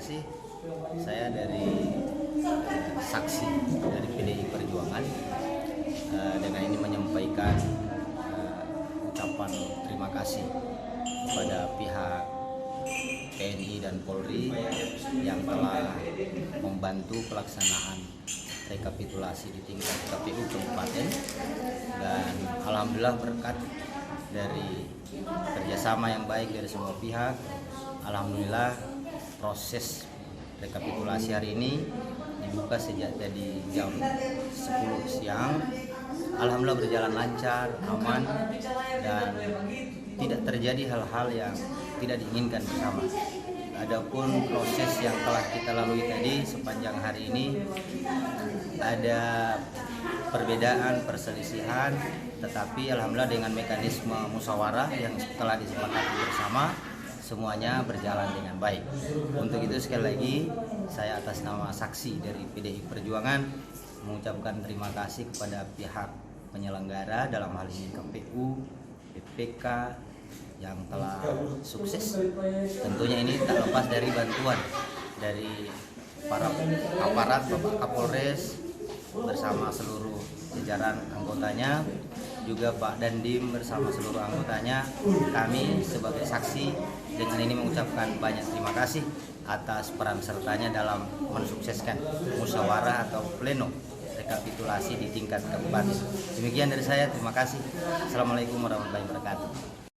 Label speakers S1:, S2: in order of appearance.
S1: kasih. Saya dari saksi dari PDI Perjuangan dengan ini menyampaikan ucapan terima kasih kepada pihak TNI dan Polri yang telah membantu pelaksanaan rekapitulasi di tingkat KPU Kabupaten, dan alhamdulillah berkat dari kerjasama yang baik dari semua pihak, alhamdulillah proses rekapitulasi hari ini dibuka sejak tadi jam 10 siang. Alhamdulillah berjalan lancar, aman, dan tidak terjadi hal-hal yang tidak diinginkan bersama. Adapun proses yang telah kita lalui tadi sepanjang hari ini, ada perbedaan, perselisihan, tetapi alhamdulillah dengan mekanisme musyawarah yang telah disepakati bersama, semuanya berjalan dengan baik. Untuk itu sekali lagi saya atas nama saksi dari PDI Perjuangan mengucapkan terima kasih kepada pihak penyelenggara, dalam hal ini KPU, BPK yang telah sukses. Tentunya ini tak lepas dari bantuan dari para aparat, Bapak Kapolres bersama seluruh jajaran anggotanya, juga Pak Dandim bersama seluruh anggotanya. Kami sebagai saksi dengan ini mengucapkan banyak terima kasih atas peran sertanya dalam mensukseskan musyawarah atau pleno rekapitulasi di tingkat kabupaten. Demikian dari saya, terima kasih. Assalamualaikum warahmatullahi wabarakatuh.